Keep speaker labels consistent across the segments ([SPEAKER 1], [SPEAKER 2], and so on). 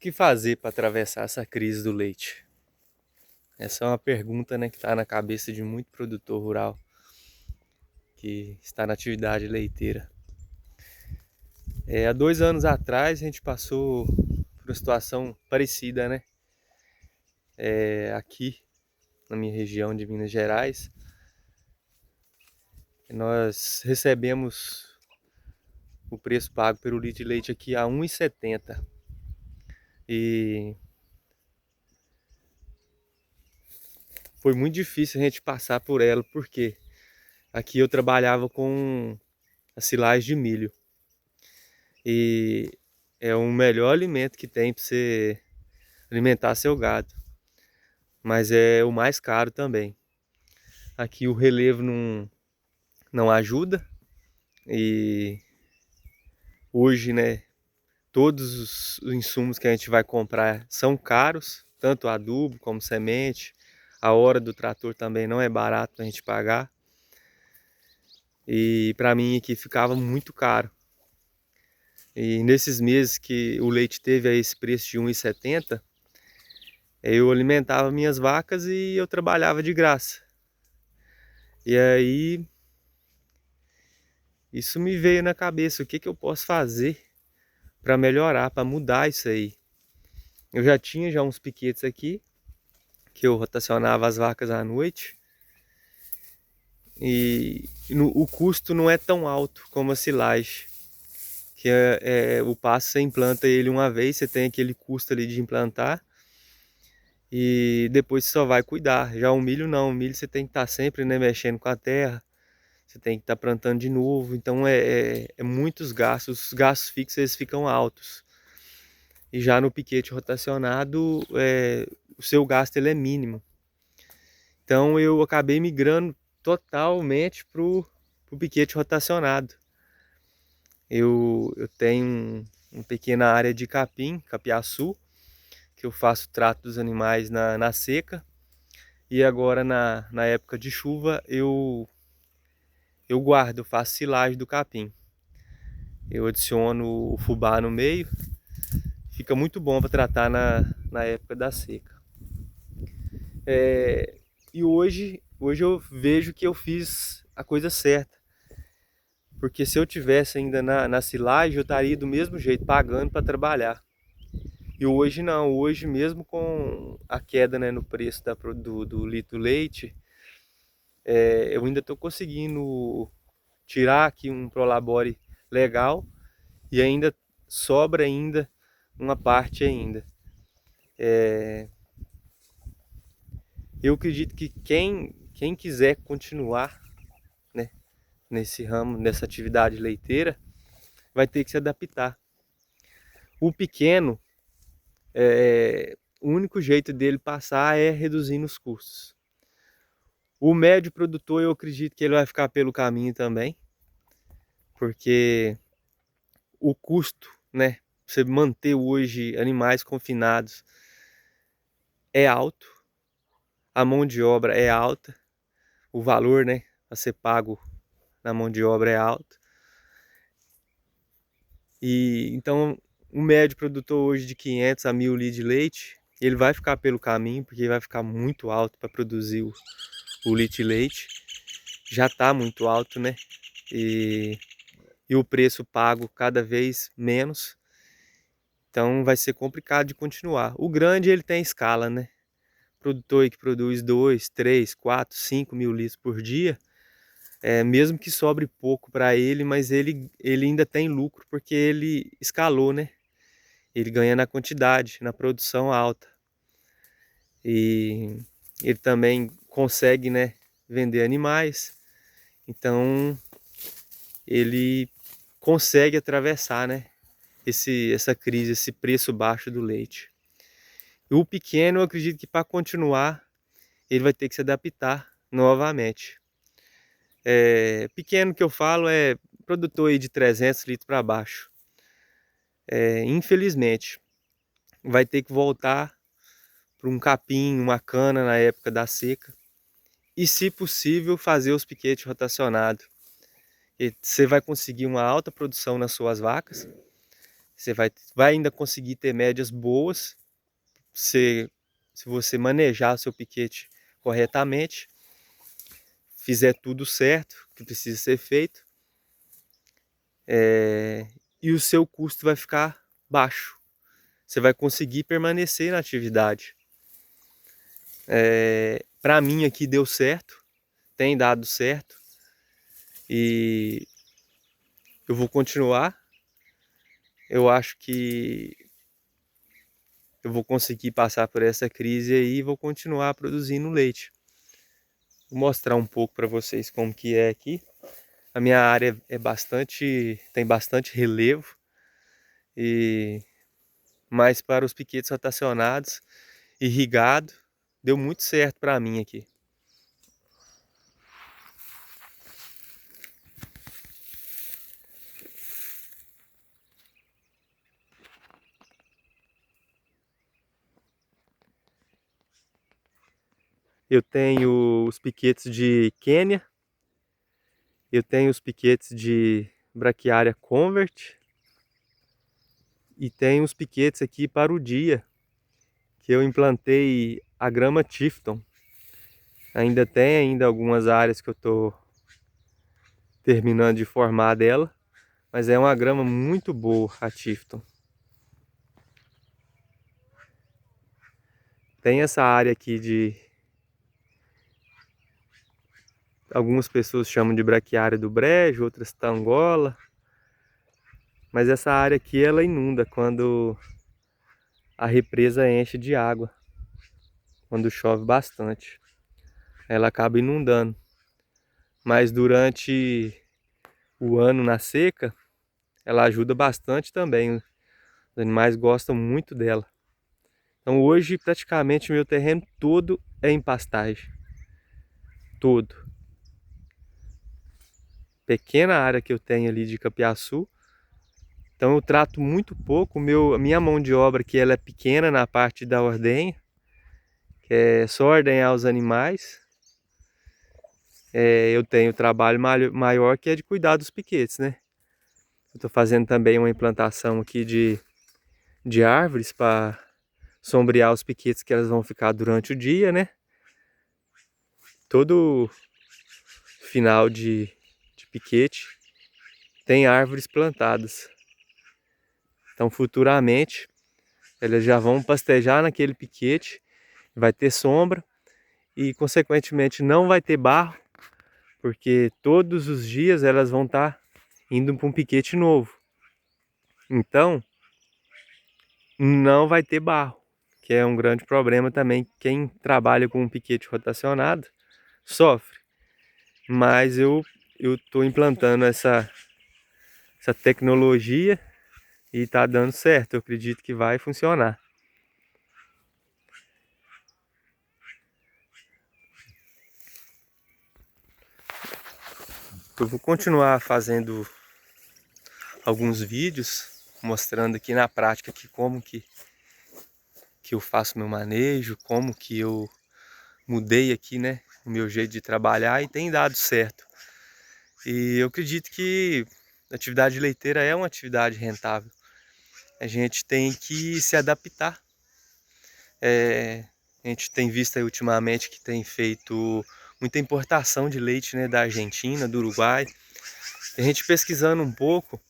[SPEAKER 1] que fazer para atravessar essa crise do leite? Essa é uma pergunta, né, que está na cabeça de muito produtor rural que está na atividade leiteira. Há 2 anos atrás a gente passou por uma situação parecida, né? Aqui na minha região de Minas Gerais, nós recebemos o preço pago pelo litro de leite aqui a 1,70. E foi muito difícil a gente passar por ela, porque aqui eu trabalhava com a silagem de milho. E é o melhor alimento que tem para você alimentar seu gado. Mas é o mais caro também. Aqui o relevo não ajuda. E hoje, né, todos os insumos que a gente vai comprar são caros. Tanto adubo como semente. A hora do trator também não é barato a gente pagar. E para mim aqui ficava muito caro. E nesses meses que o leite teve a esse preço de 1,70, eu alimentava minhas vacas e eu trabalhava de graça. E aí isso me veio na cabeça, o que que eu posso fazer para melhorar, para mudar isso aí. Eu já tinha uns piquetes aqui, que eu rotacionava as vacas à noite. E o custo não é tão alto como a silagem. Que o pasto, você implanta ele uma vez, você tem aquele custo ali de implantar. E depois você só vai cuidar. Já o milho não, o milho você tem que estar sempre, né, mexendo com a terra. Você tem que estar plantando de novo. Então é muitos gastos. Os gastos fixos eles ficam altos. E já no piquete rotacionado, o seu gasto ele é mínimo. Então eu acabei migrando totalmente pro piquete rotacionado. Eu tenho uma pequena área de capim, capiaçu, que eu faço trato dos animais na seca. E agora na época de chuva eu guardo, eu faço silagem do capim. Eu adiciono o fubá no meio. Fica muito bom para tratar na época da seca. E hoje eu vejo que eu fiz a coisa certa. Porque se eu tivesse ainda na silagem, eu estaria do mesmo jeito, pagando para trabalhar. E hoje não, hoje mesmo com a queda, né, no preço do litro leite, eu ainda estou conseguindo tirar aqui um prolabore legal e ainda sobra ainda uma parte ainda. Eu acredito que quem quiser continuar, né, nesse ramo, nessa atividade leiteira, vai ter que se adaptar. O pequeno, o único jeito dele passar é reduzindo os custos. O médio produtor, eu acredito que ele vai ficar pelo caminho também, porque o custo, né, você manter hoje animais confinados é alto, a mão de obra é alta, o valor, né, a ser pago na mão de obra é alto. E então um médio produtor hoje de 500 a 1.000 litros de leite, ele vai ficar pelo caminho, porque vai ficar muito alto para produzir o litro de leite. Já está muito alto, né? E o preço pago cada vez menos. Então vai ser complicado de continuar. O grande ele tem escala, né? Produtor aí que produz 2, 3, 4, 5 mil litros por dia, mesmo que sobre pouco para ele, mas ele ainda tem lucro porque ele escalou, né? Ele ganha na quantidade, na produção alta. E ele também consegue, né, vender animais. Então ele consegue atravessar, né, essa crise, esse preço baixo do leite. E o pequeno, eu acredito que para continuar, ele vai ter que se adaptar novamente. Pequeno que eu falo é produtor aí de 300 litros para baixo. Infelizmente, vai ter que voltar para um capim, uma cana na época da seca. E, se possível, fazer os piquetes rotacionados. E você vai conseguir uma alta produção nas suas vacas Você vai ainda conseguir ter médias boas se você manejar seu piquete corretamente, fizer tudo certo que precisa ser feito, e o seu custo vai ficar baixo. Você vai conseguir permanecer na atividade. Para mim aqui deu certo, tem dado certo, e eu vou continuar. Eu acho que eu vou conseguir passar por essa crise aí e vou continuar produzindo leite. Vou mostrar um pouco para vocês como que é aqui. A minha área tem bastante relevo, mas para os piquetes rotacionados, irrigado, deu muito certo para mim aqui. Eu tenho os piquetes de Quênia, eu tenho os piquetes de Braquiária Convert e tenho os piquetes aqui para o dia, que eu implantei a grama Tifton. Ainda tem algumas áreas que eu estou terminando de formar dela, mas é uma grama muito boa a Tifton. Tem essa área aqui de algumas pessoas chamam de braquiária do brejo, outras tangola. Mas essa área aqui ela inunda quando a represa enche de água, quando chove bastante. Ela acaba inundando. Mas durante o ano na seca, ela ajuda bastante também. Os animais gostam muito dela. Então hoje praticamente o meu terreno todo é em pastagem. Todo. Pequena área que eu tenho ali de capiaçu. Então eu trato muito pouco. A minha mão de obra que ela é pequena na parte da ordenha, que é só ordenhar os animais. Eu tenho trabalho maior que é de cuidar dos piquetes, né? Eu estou fazendo também uma implantação aqui de árvores para sombrear os piquetes que elas vão ficar durante o dia, né? Todo final de piquete tem árvores plantadas. Então futuramente elas já vão pastejar naquele piquete, vai ter sombra e consequentemente não vai ter barro, porque todos os dias elas vão estar indo para um piquete novo. Então não vai ter barro, que é um grande problema também. Quem trabalha com um piquete rotacionado sofre. Mas eu estou implantando essa tecnologia e está dando certo. Eu acredito que vai funcionar. Eu vou continuar fazendo alguns vídeos mostrando aqui na prática como que eu faço meu manejo, como que eu mudei aqui, né, o meu jeito de trabalhar, e tem dado certo. E eu acredito que a atividade leiteira é uma atividade rentável. A gente tem que se adaptar. A gente tem visto aí ultimamente que tem feito muita importação de leite, né, da Argentina, do Uruguai. E a gente pesquisando um pouco,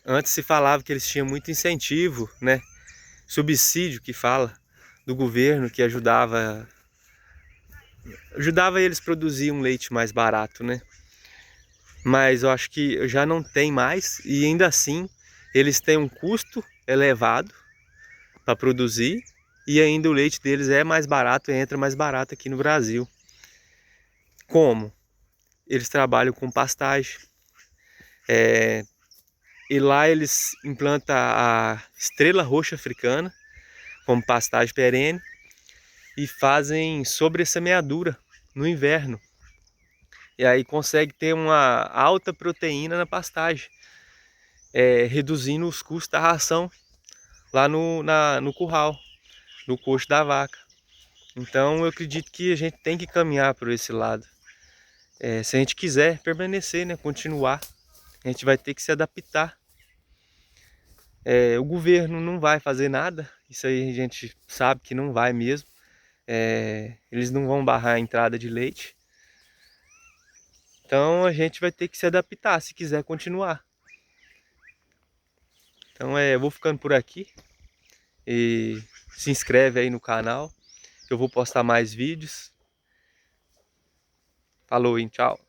[SPEAKER 1] antes se falava que eles tinham muito incentivo, né, subsídio que fala, do governo, que ajudava eles a produzir um leite mais barato, né? Mas eu acho que já não tem mais, e ainda assim eles têm um custo elevado para produzir, e ainda o leite deles é mais barato, entra mais barato aqui no Brasil. Como? Eles trabalham com pastagem, e lá eles implantam a estrela roxa africana como pastagem perene e fazem sobressemeadura no inverno. E aí consegue ter uma alta proteína na pastagem, reduzindo os custos da ração lá no curral, no coxo da vaca. Então eu acredito que a gente tem que caminhar por esse lado. Se a gente quiser permanecer, né, continuar, a gente vai ter que se adaptar. O governo não vai fazer nada, isso aí a gente sabe que não vai mesmo. Eles não vão barrar a entrada de leite. Então a gente vai ter que se adaptar se quiser continuar. Então eu vou ficando por aqui. E se inscreve aí no canal. Eu vou postar mais vídeos. Falou, hein? Tchau.